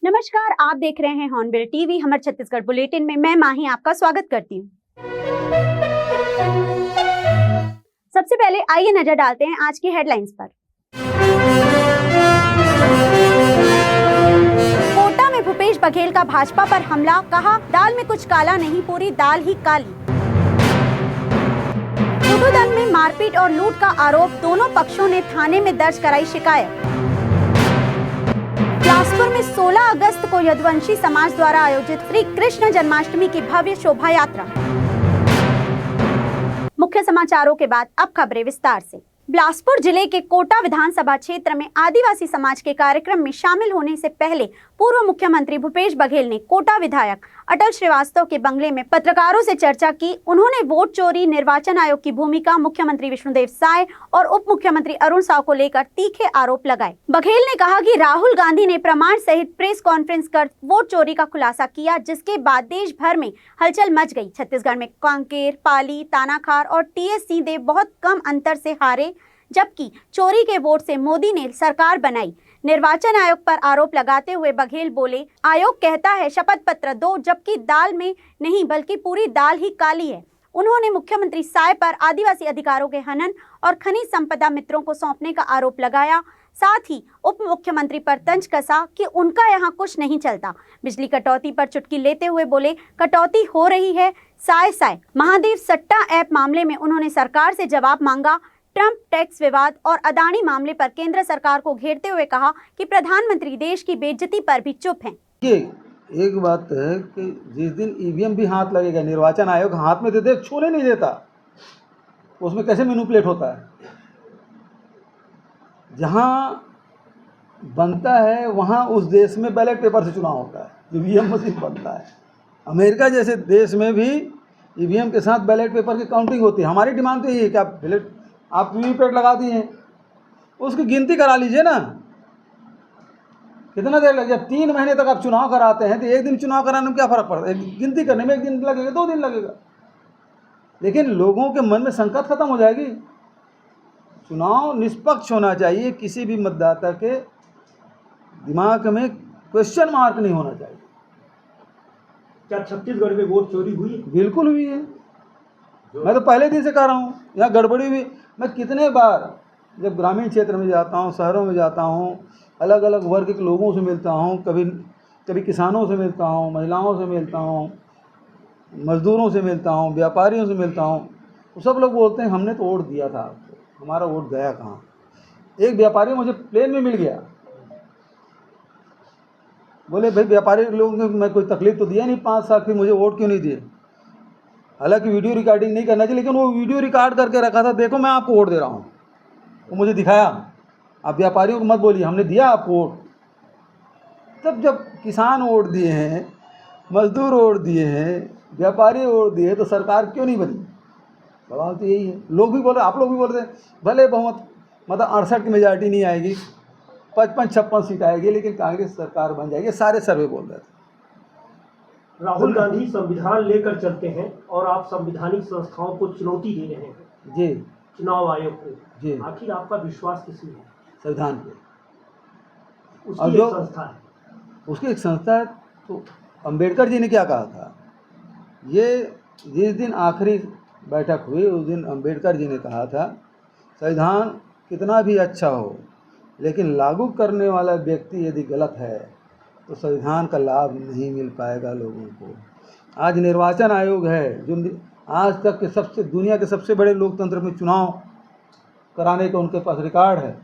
नमस्कार, आप देख रहे हैं हॉर्नबिल टीवी। हमर छत्तीसगढ़ बुलेटिन में मैं माही आपका स्वागत करती हूँ। सबसे पहले आइए नजर डालते हैं आज की हेडलाइंस पर। कोटा में भूपेश बघेल का भाजपा पर हमला, कहा दाल में कुछ काला नहीं, पूरी दाल ही काली। उदुदन में मारपीट और लूट का आरोप, दोनों पक्षों ने थाने में दर्ज कराई शिकायत। बिलासपुर में 16 अगस्त को यदुवंशी समाज द्वारा आयोजित श्री कृष्ण जन्माष्टमी की भव्य शोभा यात्रा। मुख्य समाचारों के बाद अब खबरें विस्तार से। बिलासपुर जिले के कोटा विधानसभा क्षेत्र में आदिवासी समाज के कार्यक्रम में शामिल होने से पहले पूर्व मुख्यमंत्री भूपेश बघेल ने कोटा विधायक अटल श्रीवास्तव के बंगले में पत्रकारों से चर्चा की। उन्होंने वोट चोरी, निर्वाचन आयोग की भूमिका, मुख्यमंत्री विष्णुदेव साय और उप मुख्यमंत्री अरुण साव को लेकर तीखे आरोप लगाए। बघेल ने कहा कि राहुल गांधी ने प्रमाण सहित प्रेस कॉन्फ्रेंस कर वोट चोरी का खुलासा किया, जिसके बाद देश भर में हलचल मच गई। छत्तीसगढ़ में कांकेर, पाली, तानाखार और टीएस सिंहदेव बहुत कम अंतर से हारे, जबकि चोरी के वोट से मोदी ने सरकार बनाई। निर्वाचन आयोग पर आरोप लगाते हुए बघेल बोले, आयोग कहता है शपथ पत्र दो, जबकि दाल में नहीं बल्कि पूरी दाल ही काली है। उन्होंने मुख्यमंत्री साय पर आदिवासी अधिकारों के हनन और खनिज संपदा मित्रों को सौंपने का आरोप लगाया। साथ ही उप मुख्यमंत्री पर तंज कसा कि उनका यहाँ कुछ नहीं चलता। बिजली कटौती पर चुटकी लेते हुए बोले, कटौती हो रही है साय। महादेव सट्टा ऐप मामले में उन्होंने सरकार से जवाब मांगा। ट्रंप टैक्स विवाद और अदानी मामले पर केंद्र सरकार को घेरते हुए कहा कि प्रधानमंत्री देश की बेइज्जती पर भी चुप हैं। एक बात है कि जिस दिन ईवीएम भी हाथ लगेगा, निर्वाचन आयोग हाथ में देते छूने नहीं देता, उसमें कैसे मैनिपुलेट होता है। जहाँ बनता है वहाँ उस देश में बैलेट पेपर से चुनाव होता है, ईवीएम मशीन बनता है। अमेरिका जैसे देश में भी ईवीएम के साथ बैलेट पेपर की काउंटिंग होती है। हमारी डिमांड तो यही है कि आप वीवीपैट लगा दिए हैं, उसकी गिनती करा लीजिए ना। कितना देर लगे? जब 3 महीने तक आप चुनाव कराते हैं तो एक दिन चुनाव कराने में क्या फ़र्क पड़ता है? गिनती करने में 1 दिन लगेगा, 2 दिन लगेगा, लेकिन लोगों के मन में संकट खत्म हो जाएगी। चुनाव निष्पक्ष होना चाहिए, किसी भी मतदाता के दिमाग में क्वेश्चन मार्क नहीं होना चाहिए। क्या छत्तीसगढ़ में वोट चोरी हुई है? बिल्कुल हुई है। मैं तो पहले दिन से कह रहा हूँ यहाँ गड़बड़ी हुई। मैं कितने बार जब ग्रामीण क्षेत्र में जाता हूँ, शहरों में जाता हूँ, अलग अलग वर्ग के लोगों से मिलता हूँ, कभी किसानों से मिलता हूँ, महिलाओं से मिलता हूँ, मजदूरों से मिलता हूँ, व्यापारियों से मिलता हूँ, तो सब लोग बोलते हैं हमने तो वोट दिया था आपको, हमारा वोट गया कहाँ। एक व्यापारी मुझे प्लेन में मिल गया, बोले भाई व्यापारी लोगों को मैं कोई तकलीफ तो दिया नहीं 5 साल, फिर मुझे वोट क्यों नहीं दिए। हालांकि वीडियो रिकॉर्डिंग नहीं करना चाहिए, लेकिन वो वीडियो रिकॉर्ड करके रखा था, देखो मैं आपको वोट दे रहा हूँ, वो मुझे दिखाया। आप व्यापारियों को मत बोलिए हमने दिया आपको वोट। तब जब किसान वोट दिए हैं, मजदूर वोट दिए हैं, व्यापारी वोट दिए, तो सरकार क्यों नहीं बनी? सवाल तो यही है। लोग भी बोल रहे, आप लोग भी बोल रहे हैं भले बहुमत मतलब 68 की मेजॉरिटी नहीं आएगी, 55-56 सीट आएगी, लेकिन कांग्रेस सरकार बन जाएगी, सारे सर्वे बोल रहे थे। राहुल गांधी संविधान लेकर चलते हैं और आप संवैधानिक संस्थाओं को चुनौती दे रहे हैं जी, चुनाव आयोग को जी। आखिर आपका विश्वास किसमें है? संविधान पे। उसकी एक संस्था है, उसकी एक संस्था है। तो अंबेडकर जी ने क्या कहा था, ये जिस दिन आखिरी बैठक हुई उस दिन अंबेडकर जी ने कहा था संविधान कितना भी अच्छा हो, लेकिन लागू करने वाला व्यक्ति यदि गलत है तो संविधान का लाभ नहीं मिल पाएगा लोगों को। आज निर्वाचन आयोग है जो आज तक के दुनिया के सबसे बड़े लोकतंत्र में चुनाव कराने का उनके पास रिकॉर्ड है,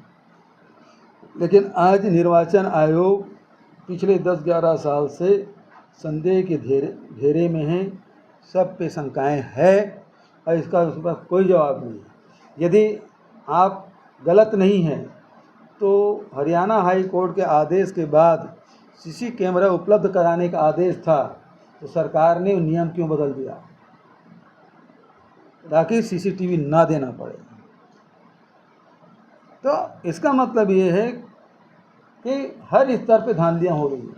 लेकिन आज निर्वाचन आयोग पिछले 10-11 साल से संदेह के घेरे में है। सब पे शंकाएँ है और इसका उस पर कोई जवाब नहीं है। यदि आप गलत नहीं हैं तो हरियाणा हाई कोर्ट के आदेश के बाद सीसी कैमरा उपलब्ध कराने का आदेश था, तो सरकार ने नियम क्यों बदल दिया ताकि सीसीटीवी ना देना पड़े। तो इसका मतलब ये है कि हर स्तर पे धांधलियाँ हो रही हैं।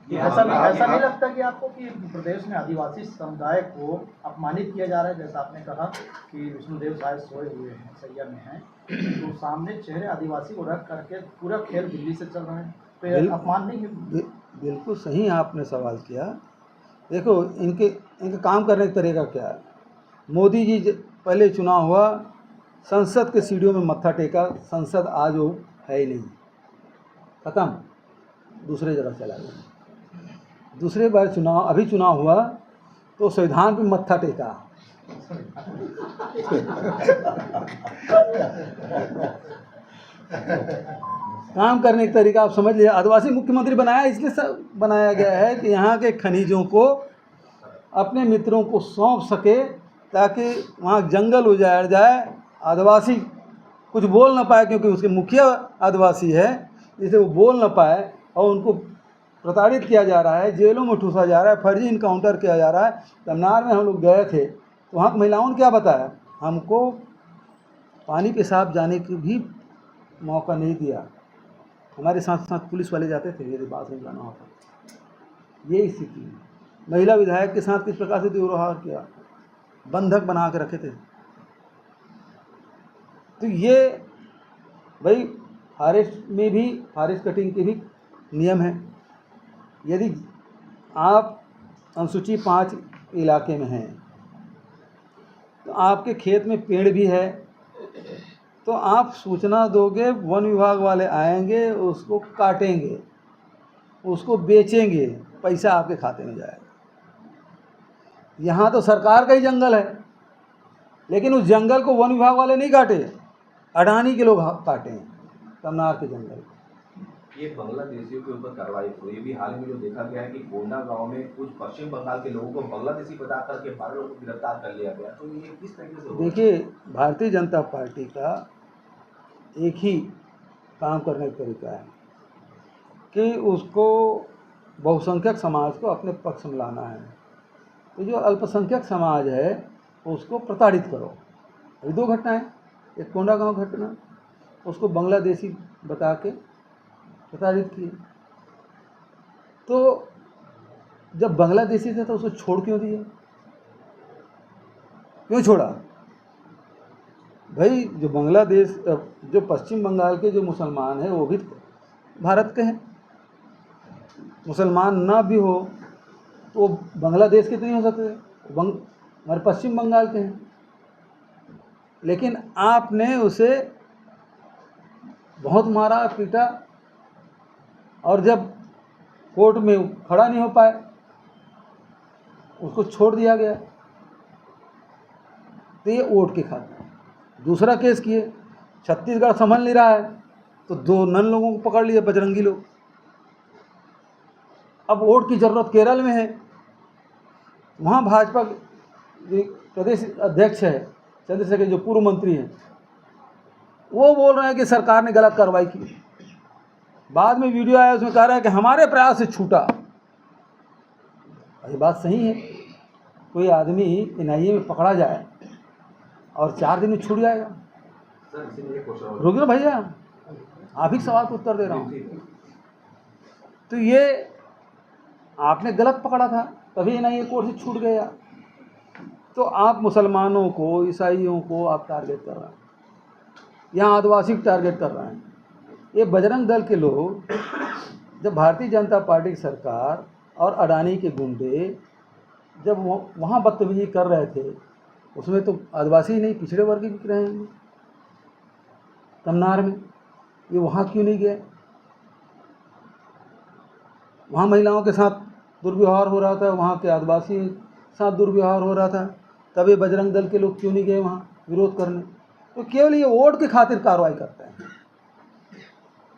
ऐसा नहीं लगता कि आपको कि प्रदेश में आदिवासी समुदाय को अपमानित किया जा रहा है? जैसा आपने कहा कि विष्णुदेव साय सोए हुए हैं, सैया में हैं, तो सामने चेहरे आदिवासी को रख करके पूरा खेल दिल्ली से चल रहा है। तो ये अपमान नहीं है? बिल्कुल सही आपने सवाल किया। देखो इनके काम करने का तरीका क्या है। मोदी जी पहले चुनाव हुआ, संसद के सीढ़ियों में मत्था टेका, संसद आज वो है ही नहीं, ख़त्म, दूसरे जगह चला गया। दूसरे बार अभी चुनाव हुआ तो संविधान पे मत्था टेका। काम करने का तरीका आप समझ लीजिए। आदिवासी मुख्यमंत्री बनाया इसलिए सब बनाया गया है कि यहाँ के खनिजों को अपने मित्रों को सौंप सके, ताकि वहाँ जंगल उजाड़ जाए, आदिवासी कुछ बोल ना पाए, क्योंकि उसके मुखिया आदिवासी है, इसलिए वो बोल ना पाए, और उनको प्रताड़ित किया जा रहा है, जेलों में ठूसा जा रहा है, फर्जी इनकाउंटर किया जा रहा है। तमनार में हम लोग गए थे तो वहाँ की महिलाओं ने क्या बताया, हमको पानी पेशाब जाने की भी मौका नहीं दिया, हमारे साथ साथ पुलिस वाले जाते थे यदि बाथरूम जाना होता। ये स्थिति है। महिला विधायक के साथ किस प्रकार से दुर्व्यवहार किया, बंधक बना के रखे थे। तो ये भाई फॉरेस्ट में भी फॉरेस्ट कटिंग के भी नियम है। यदि आप अनुसूची 5 इलाके में हैं तो आपके खेत में पेड़ भी है, तो आप सूचना दोगे, वन विभाग वाले आएंगे, उसको काटेंगे, उसको बेचेंगे, पैसा आपके खाते में जाएगा। यहाँ तो सरकार का ही जंगल है, लेकिन उस जंगल को वन विभाग वाले नहीं काटे, अडानी के लोग काटे हैं, तमनार के जंगल। ये बांग्लादेशियों के ऊपर कार्रवाई हुई। ये भी हाल ही में जो देखा गया है कि कोंडा गांव में कुछ पश्चिम बंगाल के लोगों को बांग्लादेशी बता करके 12 लोगों को गिरफ्तार कर लिया गया। तो ये किस तरीके से? देखिए, भारतीय जनता पार्टी का एक ही काम करने का तरीका है कि उसको बहुसंख्यक समाज को अपने पक्ष में लाना है। तो जो अल्पसंख्यक समाज है उसको प्रताड़ित करो। अभी 2 घटनाएं, एक कोंडा गांव घटना, उसको बांग्लादेशी बता के प्रताड़ित किए। तो जब बांग्लादेशी थे तो उसको छोड़ क्यों दिए, क्यों छोड़ा? भाई जो बांग्लादेश, जो पश्चिम बंगाल के जो मुसलमान हैं वो भी भारत के हैं। मुसलमान ना भी हो तो वो बांग्लादेश के तो नहीं हो सकते, हमारे पश्चिम बंगाल के हैं। लेकिन आपने उसे बहुत मारा पीटा, और जब कोर्ट में खड़ा नहीं हो पाए उसको छोड़ दिया गया। तो ये वोट के खातिर। दूसरा केस किए, छत्तीसगढ़ संभल नहीं रहा है तो 2 नन लोगों को पकड़ लिए, बजरंगी लोग। अब वोट की ज़रूरत केरल में है, वहाँ भाजपा प्रदेश अध्यक्ष है चंद्रशेखर, जो पूर्व मंत्री हैं, वो बोल रहे हैं कि सरकार ने गलत कार्रवाई की। बाद में वीडियो आया, उसमें कह रहा है कि हमारे प्रयास से छूटा। ये बात सही है? कोई आदमी NIA में पकड़ा जाए और 4 दिन में छूट जाएगा? सर इसीलिए क्वेश्चन रुकिए भैया, आप ही सवाल का उत्तर दे रहा हूँ। तो ये आपने गलत पकड़ा था, तभी NIA कोर्ट से छूट गया। तो आप मुसलमानों को, ईसाइयों को आप टारगेट कर रहे हैं, यहाँ आदिवासी को टारगेट कर रहे हैं। ये बजरंग दल के लोग, जब भारतीय जनता पार्टी की सरकार और अडानी के गुंडे जब वहाँ बदतमीजी कर रहे थे, उसमें तो आदिवासी नहीं, पिछड़े वर्ग के बिक रहे हैं तमनार में। ये वहाँ क्यों नहीं गए? वहाँ महिलाओं के साथ दुर्व्यवहार हो रहा था, वहाँ के आदिवासी साथ दुर्व्यवहार हो रहा था, तब ये बजरंग दल के लोग क्यों नहीं गए वहाँ विरोध करने? तो केवल ये वोट की खातिर कार्रवाई करते हैं,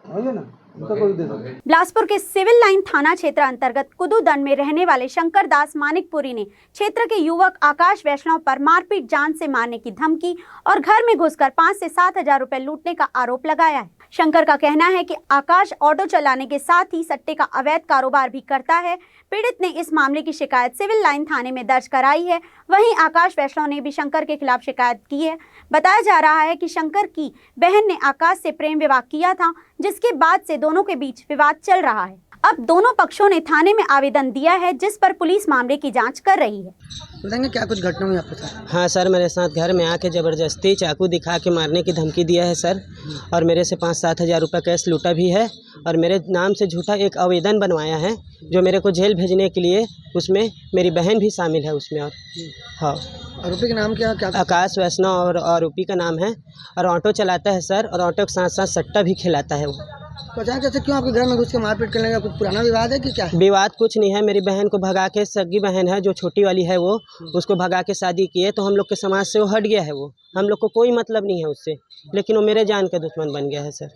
समझिए ना, उनका कोई उद्देश्य नहीं। बिलासपुर के सिविल लाइन थाना क्षेत्र अंतर्गत कुदूदंड में रहने वाले शंकर दास मानिकपुरी ने क्षेत्र के युवक आकाश वैष्णव पर मारपीट, जान से मारने की धमकी और घर में घुसकर 5 से 7 हजार रुपए लूटने का आरोप लगाया है। शंकर का कहना है कि आकाश ऑटो चलाने के साथ ही सट्टे का अवैध कारोबार भी करता है। पीड़ित ने इस मामले की शिकायत सिविल लाइन थाने में दर्ज कराई है। वहीं आकाश वैष्णव ने भी शंकर के खिलाफ शिकायत की है। बताया जा रहा है कि शंकर की बहन ने आकाश से प्रेम विवाह किया था, जिसके बाद से दोनों के बीच विवाद चल रहा है। अब दोनों पक्षों ने थाने में आवेदन दिया है, जिस पर पुलिस मामले की जांच कर रही है। बताएंगे क्या कुछ घटना हुई आपके साथ? हाँ सर, मेरे साथ घर में आके ज़बरदस्ती चाकू दिखा के मारने की धमकी दिया है सर, और मेरे से 5-7 हज़ार रुपये कैश लूटा भी है, और मेरे नाम से झूठा एक आवेदन बनवाया है जो मेरे को जेल भेजने के लिए, उसमें मेरी बहन भी शामिल है उसमें। और हाँ, आरोपी का नाम क्या? आकाश वैष्णव और आरोपी का नाम है, और ऑटो चलाता है सर, और ऑटो के साथ साथ सट्टा भी खिलाता है वो। तो अचानक कैसे क्यों आपके घर में घुस के मारपीट करने का कुछ पुराना विवाद है कि क्या? विवाद कुछ नहीं है, मेरी बहन को भगा के, सगी बहन है जो छोटी वाली है वो, उसको भगा के शादी किए, तो हम लोग के समाज से वो हट गया है। वो हम लोग को कोई मतलब नहीं है उससे, लेकिन वो मेरे जान के दुश्मन बन गया है सर।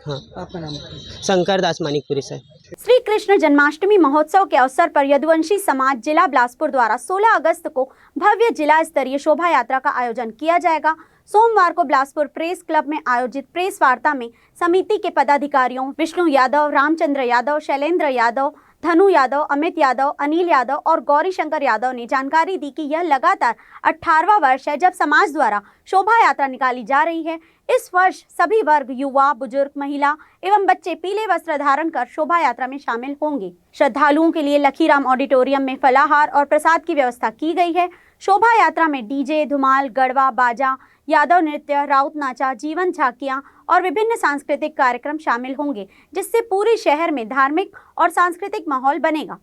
हाँ, आपका नाम? शंकर दास मानिकपुरी सर। श्री कृष्ण जन्माष्टमी महोत्सव के अवसर पर यदुवंशी समाज जिला बिलासपुर द्वारा 16 अगस्त को भव्य जिला स्तरीय शोभा यात्रा का आयोजन किया जाएगा। सोमवार को बिलासपुर प्रेस क्लब में आयोजित प्रेस वार्ता में समिति के पदाधिकारियों विष्णु यादव, रामचंद्र यादव, शैलेंद्र यादव, धनु यादव, अमित यादव, अनिल यादव और गौरी शंकर यादव ने जानकारी दी कि यह लगातार 18वां वर्ष है जब समाज द्वारा शोभा यात्रा निकाली जा रही है। इस वर्ष सभी वर्ग, युवा, बुजुर्ग, महिला एवं बच्चे पीले वस्त्र धारण कर शोभा यात्रा में शामिल होंगे। श्रद्धालुओं के लिए लखीराम ऑडिटोरियम में फलाहार और प्रसाद की व्यवस्था की गई है। शोभा यात्रा में डीजे, धुमाल, गढ़वा, बाजा, यादव नृत्य, राउत नाचा, जीवन झांकियां और विभिन्न सांस्कृतिक कार्यक्रम शामिल होंगे, जिससे पूरे शहर में धार्मिक और सांस्कृतिक माहौल बनेगा।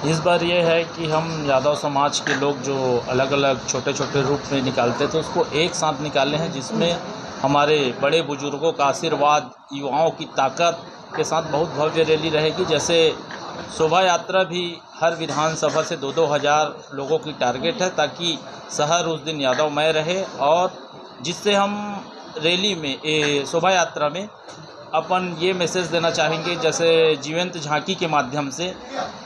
इस बार ये है कि हम यादव समाज के लोग जो अलग अलग छोटे छोटे रूप में निकालते थे उसको एक साथ निकाले हैं, जिसमें हमारे बड़े बुजुर्गों का आशीर्वाद, युवाओं की ताकत के साथ बहुत भव्य रैली रहेगी। जैसे शोभा यात्रा भी हर विधानसभा से 2-2 हज़ार लोगों की टारगेट है, ताकि शहर उस दिन यादवमय रहे, और जिससे हम रैली में, शोभा यात्रा में अपन ये मैसेज देना चाहेंगे, जैसे जीवंत झांकी के माध्यम से,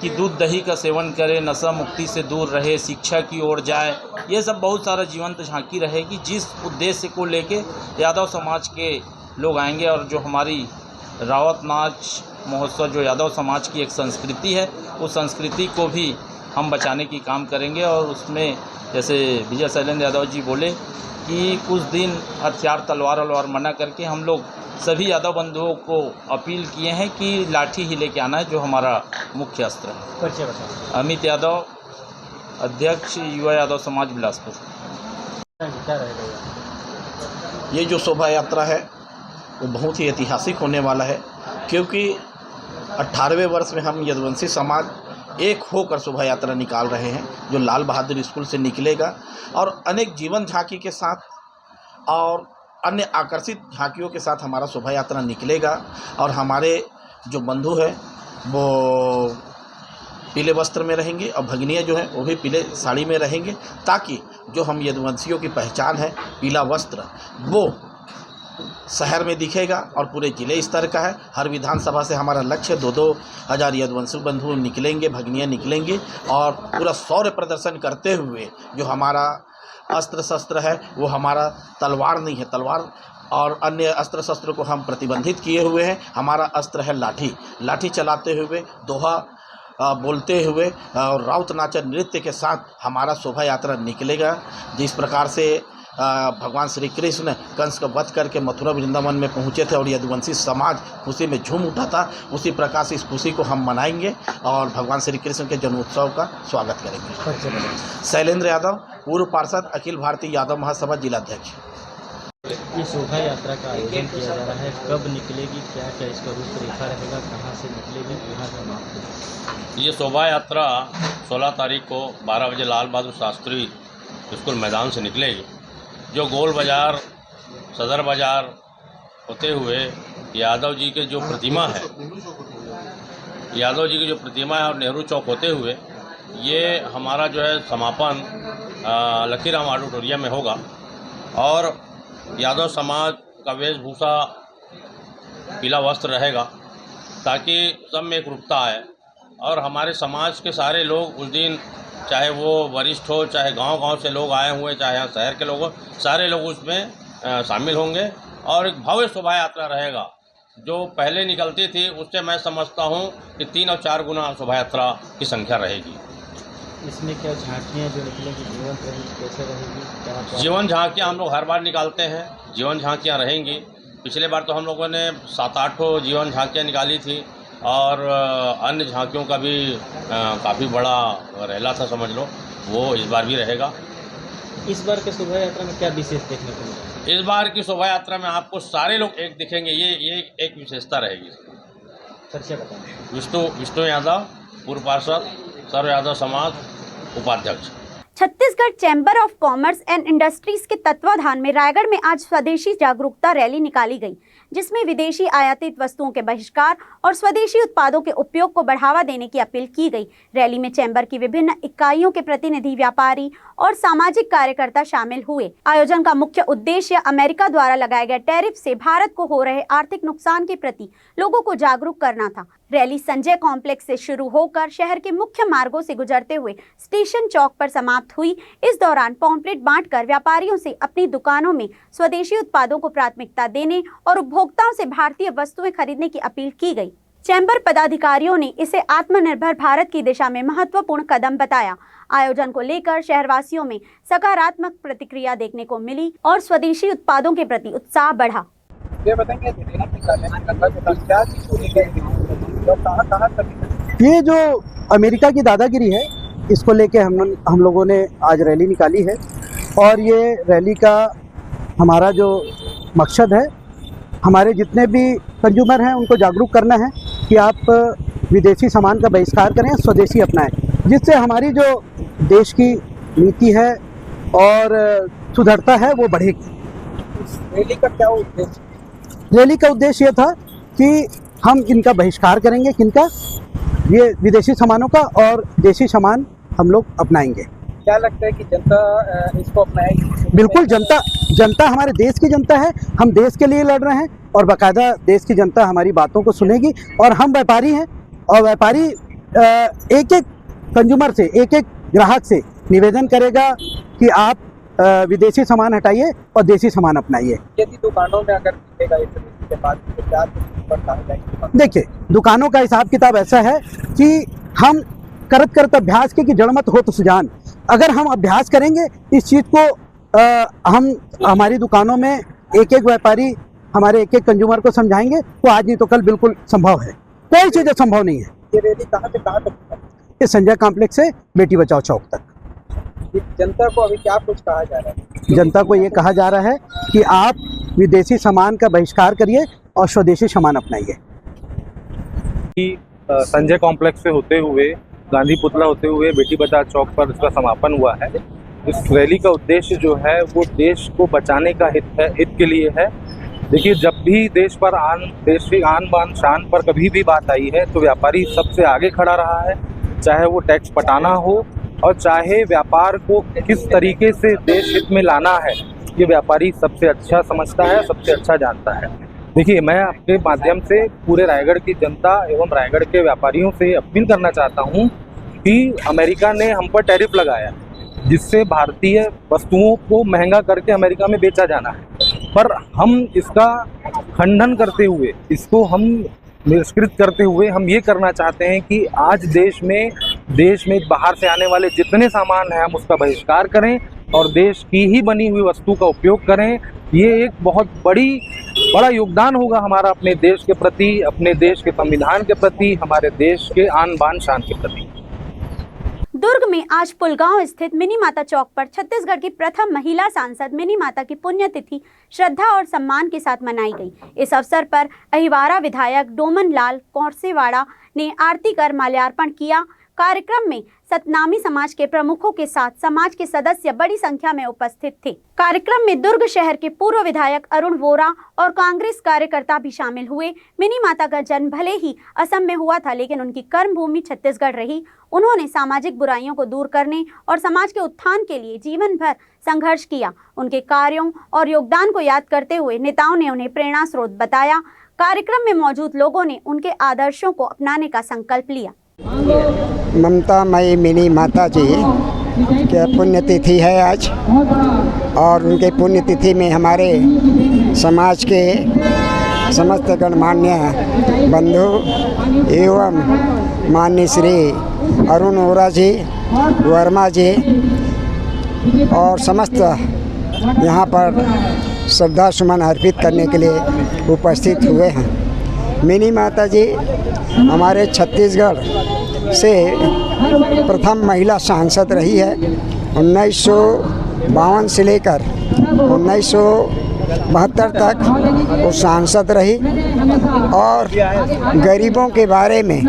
कि दूध दही का सेवन करें, नशा मुक्ति से दूर रहे, शिक्षा की ओर जाए। ये सब बहुत सारा जीवंत झांकी रहेगी, जिस उद्देश्य को लेके यादव समाज के लोग आएंगे। और जो हमारी रावत नाच महोत्सव जो यादव समाज की एक संस्कृति है, उस संस्कृति को भी हम बचाने की काम करेंगे। और उसमें जैसे विजय शैलेंद्र यादव जी बोले कि कुछ दिन हथियार, तलवार मना करके हम लोग सभी यादव बंधुओं को अपील किए हैं कि लाठी ही लेके आना है, जो हमारा मुख्य अस्त्र है। अमित यादव, अध्यक्ष युवा यादव समाज बिलासपुर। ये जो शोभा यात्रा है वो बहुत ही ऐतिहासिक होने वाला है, क्योंकि 18वें वर्ष में हम यदुवंशी समाज एक होकर शोभा यात्रा निकाल रहे हैं, जो लाल बहादुर स्कूल से निकलेगा, और अनेक जीवन झांकी के साथ और अन्य आकर्षित झांकियों के साथ हमारा शोभा यात्रा निकलेगा। और हमारे जो बंधु हैं वो पीले वस्त्र में रहेंगे, और भगनियाँ जो हैं वो भी पीले साड़ी में रहेंगे, ताकि जो हम यदुवंशियों की पहचान है पीला वस्त्र, वो शहर में दिखेगा और पूरे जिले स्तर का है। हर विधानसभा से हमारा लक्ष्य 2-2 हज़ार यदुवंशी बंधु निकलेंगे, भगनियाँ निकलेंगी, और पूरा शौर्य प्रदर्शन करते हुए जो हमारा अस्त्र शस्त्र है वो हमारा तलवार नहीं है, तलवार और अन्य अस्त्र शस्त्र को हम प्रतिबंधित किए हुए हैं। हमारा अस्त्र है लाठी। लाठी चलाते हुए, दोहा बोलते हुए और राउत नाचर नृत्य के साथ हमारा शोभा यात्रा निकलेगा। जिस प्रकार से भगवान श्री कृष्ण कंस का वध करके मथुरा वृंदावन में पहुँचे थे और यदुवंशी समाज खुशी में झूम उठा था, उसी प्रकार से इस खुशी को हम मनाएंगे और भगवान श्री कृष्ण के जन्मोत्सव का स्वागत करेंगे। शैलेंद्र यादव, पूर्व पार्षद, अखिल भारतीय यादव महासभा जिलाध्यक्ष। ये शोभा यात्रा का आयोजन किया जा रहा है, कब निकलेगी, क्या क्या इसका रूपरेखा रहेगा, कहाँ से निकलेगी, कहाँ का मार्ग? ये शोभा यात्रा 16 तारीख को 12 बजे लाल बहादुर शास्त्री स्कूल मैदान से निकलेगी, जो गोल बाज़ार, सदर बाज़ार होते हुए यादव जी के जो प्रतिमा है, यादव जी की जो प्रतिमा है और नेहरू चौक होते हुए ये हमारा जो है समापन लखीराम ऑडिटोरियम में होगा। और यादव समाज का वेशभूषा पीला वस्त्र रहेगा, ताकि सब में एक रूपता आए, और हमारे समाज के सारे लोग उस दिन, चाहे वो वरिष्ठ हो, चाहे गांव-गांव से लोग आए हुए, चाहे यहाँ शहर के लोग हो, सारे लोग उसमें शामिल होंगे। और एक भव्य शोभा यात्रा रहेगा, जो पहले निकलती थी उससे मैं समझता हूँ कि 3 और 4 गुना शोभा यात्रा की संख्या रहेगी। इसमें क्या झांकियाँ जो निकलेंगी जीवंत रहेंगी, कैसे रहेगी? जीवन झांकियाँ हम लोग हर बार निकालते हैं, जीवन झांकियाँ रहेंगी, पिछले बार तो हम लोगों ने 7-8 जीवन झांकियाँ निकाली थी और अन्य झांकियों का भी काफ़ी बड़ा रहला था, समझ लो, वो इस बार भी रहेगा। इस बार के शोभा यात्रा में क्या विशेष देखने को मिला? इस बार की शोभा यात्रा में आपको सारे लोग एक दिखेंगे, ये एक विशेषता रहेगी। परिचय बताएं। विष्णु यादव, पूर्व पार्षद, सर्व यादव समाज उपाध्यक्ष। Chhattisgarh chamber of commerce and industries के तत्वाधान में रायगढ़ में आज स्वदेशी जागरूकता रैली निकाली गई, जिसमें विदेशी आयातित वस्तुओं के बहिष्कार और स्वदेशी उत्पादों के उपयोग को बढ़ावा देने की अपील की गई। रैली में चैम्बर की विभिन्न इकाइयों के प्रतिनिधि, व्यापारी और सामाजिक कार्यकर्ता शामिल हुए। आयोजन का मुख्य उद्देश्य अमेरिका द्वारा लगाए गए टैरिफ से भारत को हो रहे आर्थिक नुकसान के प्रति लोगों को जागरूक करना था। रैली संजय कॉम्प्लेक्स से शुरू होकर शहर के मुख्य मार्गों से गुजरते हुए स्टेशन चौक पर समाप्त हुई। इस दौरान पॉम्पलेट बांटकर व्यापारियों से अपनी दुकानों में स्वदेशी उत्पादों को प्राथमिकता देने और उपभोक्ताओं से भारतीय वस्तुएं खरीदने की अपील की गई। चैम्बर पदाधिकारियों ने इसे आत्मनिर्भर भारत की दिशा में महत्वपूर्ण कदम बताया। आयोजन को लेकर शहरवासियों में सकारात्मक प्रतिक्रिया देखने को मिली और स्वदेशी उत्पादों के प्रति उत्साह बढ़ा। ये बताएंगे ये जो अमेरिका की दादागिरी है, इसको लेके हम लोगों ने आज रैली निकाली है और ये रैली का हमारा जो मकसद है, हमारे जितने भी कंज्यूमर हैं उनको जागरूक करना है कि आप विदेशी सामान का बहिष्कार करें, स्वदेशी अपनाएं, जिससे हमारी जो देश की नीति है और सुधरता है वो बढ़ेगी। रैली का क्या उद्देश्य? रैली का उद्देश्य ये था कि हम इनका बहिष्कार करेंगे, किनका? ये विदेशी सामानों का, और देशी सामान हम लोग अपनाएंगे। क्या लगता है कि जनता इसको अपनाएगी? बिल्कुल, जनता हमारे देश की जनता है, हम देश के लिए लड़ रहे हैं और बाकायदा देश की जनता हमारी बातों को सुनेगी। और हम व्यापारी हैं और व्यापारी एक एक कंज्यूमर से, एक एक ग्राहक से निवेदन करेगा कि आप विदेशी सामान हटाइए और देसी सामान अपनाइए। यदि दुकानों में अगर दिखेगा इस के बाद तो क्या देखिए, दुकानों का हिसाब किताब ऐसा है कि हम करत अभ्यास के कि जड़ मत हो तो सुजान। अगर हम अभ्यास करेंगे इस चीज़ को, हम हमारी दुकानों में एक एक व्यापारी हमारे एक एक कंज्यूमर को समझाएंगे तो आज नहीं तो कल बिल्कुल संभव है। कोई चीज़ संभव नहीं है। ये रैली कहाँ से कहाँ तक? ये संजय कॉम्प्लेक्स से बेटी बचाओ चौक तक। जनता को अभी क्या कुछ कहा जा रहा है? जनता को ये कहा जा रहा है कि आप विदेशी सामान का बहिष्कार करिए और स्वदेशी सामान अपनाइए। संजय कॉम्प्लेक्स से होते हुए गांधी पुतला होते हुए बेटी बचाओ चौक पर इसका समापन हुआ है। इस रैली का उद्देश्य जो है वो देश को बचाने का हित के लिए है। देखिए, जब भी देश की आन बान शान पर कभी भी बात आई है तो व्यापारी सबसे आगे खड़ा रहा है, चाहे वो टैक्स पटाना हो और चाहे व्यापार को किस तरीके से देश हित में लाना है, ये व्यापारी सबसे अच्छा समझता है, सबसे अच्छा जानता है। देखिए, मैं आपके माध्यम से पूरे रायगढ़ की जनता एवं रायगढ़ के व्यापारियों से अपील करना चाहता हूँ कि अमेरिका ने हम पर टैरिफ लगाया, जिससे भारतीय वस्तुओं को महंगा करके अमेरिका में बेचा जाना है। पर हम इसका खंडन करते हुए, इसको हम निष्कृत करते हुए हम ये करना चाहते हैं कि आज देश में बाहर से आने वाले जितने सामान हैं हम उसका बहिष्कार करें और देश की ही बनी हुई वस्तु का उपयोग करें। ये एक बहुत बड़ा योगदान होगा हमारा अपने देश के प्रति, अपने देश के संविधान के प्रति, हमारे देश के आन बान शान के प्रति। दुर्ग में आज पुलगांव स्थित मिनी माता चौक पर छत्तीसगढ़ की प्रथम महिला सांसद मिनी माता की पुण्यतिथि श्रद्धा और सम्मान के साथ मनाई गई। इस अवसर पर अहिवारा विधायक डोमन लाल कौरसेवाड़ा ने आरती कर माल्यार्पण किया। कार्यक्रम में सतनामी समाज के प्रमुखों के साथ समाज के सदस्य बड़ी संख्या में उपस्थित थे। कार्यक्रम में दुर्ग शहर के पूर्व विधायक अरुण वोरा और कांग्रेस कार्यकर्ता भी शामिल हुए। मिनी माता का जन्म भले ही असम में हुआ था, लेकिन उनकी कर्म भूमि छत्तीसगढ़ रही। उन्होंने सामाजिक बुराइयों को दूर करने और समाज के उत्थान के लिए जीवन भर संघर्ष किया। उनके कार्यों और योगदान को याद करते हुए नेताओं ने उन्हें प्रेरणा स्रोत बताया। कार्यक्रम में मौजूद लोगों ने उनके आदर्शों को अपनाने का संकल्प लिया। ममता मई मिनी माता जी के पुण्यतिथि है आज, और उनके पुण्यतिथि में हमारे समाज के समस्त गणमान्य बंधु एवं माननीय श्री अरुण वोरा जी, वर्मा जी और समस्त यहाँ पर श्रद्धा सुमन अर्पित करने के लिए उपस्थित हुए हैं। मिनी माता जी हमारे छत्तीसगढ़ से प्रथम महिला सांसद रही है। 1952 से लेकर 1972 तक वो सांसद रही और गरीबों के बारे में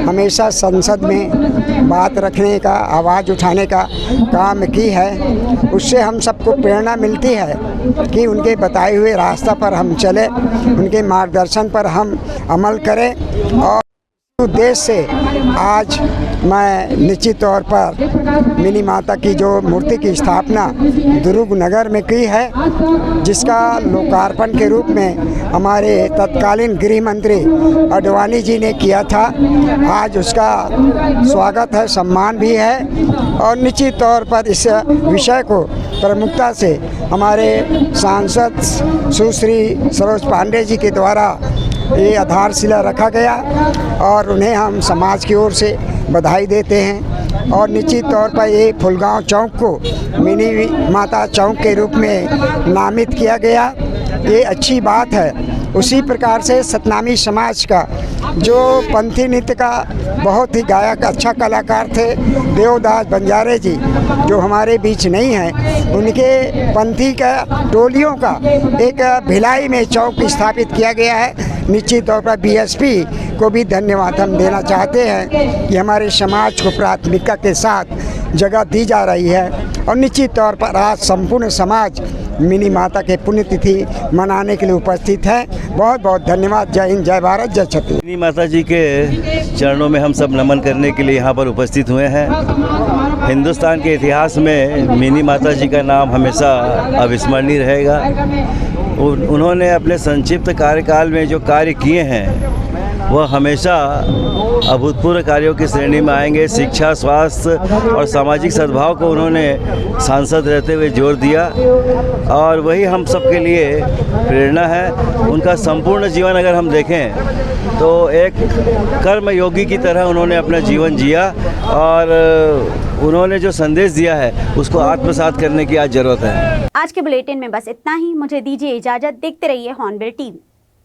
हमेशा संसद में बात रखने का, आवाज़ उठाने का काम की है। उससे हम सबको प्रेरणा मिलती है कि उनके बताए हुए रास्ता पर हम चले, उनके मार्गदर्शन पर हम अमल करें। और उद्देश्य से आज मैं निश्चित तौर पर मिनी माता की जो मूर्ति की स्थापना दुर्ग नगर में की है, जिसका लोकार्पण के रूप में हमारे तत्कालीन गृह मंत्री आडवाणी जी ने किया था। आज उसका स्वागत है, सम्मान भी है और निश्चित तौर पर इस विषय को प्रमुखता से हमारे सांसद सुश्री सरोज पांडे जी के द्वारा ये आधारशिला रखा गया और उन्हें हम समाज की ओर से बधाई देते हैं। और निश्चित तौर पर ये फुलगांव चौक को मिनी माता चौक के रूप में नामित किया गया, ये अच्छी बात है। उसी प्रकार से सतनामी समाज का जो पंथी नृत्य का बहुत ही गायक अच्छा कलाकार थे देवदास बंजारे जी, जो हमारे बीच नहीं हैं, उनके पंथी का टोलियों का एक भिलाई में चौक स्थापित किया गया है। निश्चित तौर पर बीएसपी को भी धन्यवाद हम देना चाहते हैं कि हमारे समाज को प्राथमिकता के साथ जगह दी जा रही है। और निश्चित तौर पर आज संपूर्ण समाज मिनी माता के पुण्यतिथि मनाने के लिए उपस्थित है। बहुत बहुत धन्यवाद। जय हिंद, जय भारत, जय छत्तीसगढ़। मिनी माता जी के चरणों में हम सब नमन करने के लिए यहाँ पर उपस्थित हुए हैं। हिंदुस्तान के इतिहास में मिनी माता जी का नाम हमेशा अविस्मरणीय रहेगा। उन्होंने अपने संक्षिप्त कार्यकाल में जो कार्य किए हैं वह हमेशा अभूतपूर्व कार्यों की श्रेणी में आएंगे। शिक्षा, स्वास्थ्य और सामाजिक सद्भाव को उन्होंने सांसद रहते हुए जोर दिया और वही हम सब के लिए प्रेरणा है। उनका संपूर्ण जीवन अगर हम देखें तो एक कर्मयोगी की तरह उन्होंने अपना जीवन जिया और उन्होंने जो संदेश दिया है उसको आत्मसात करने की आज ज़रूरत है। आज के बुलेटिन में बस इतना ही। मुझे दीजिए इजाज़त। देखते रहिए हॉर्नबिल टीवी।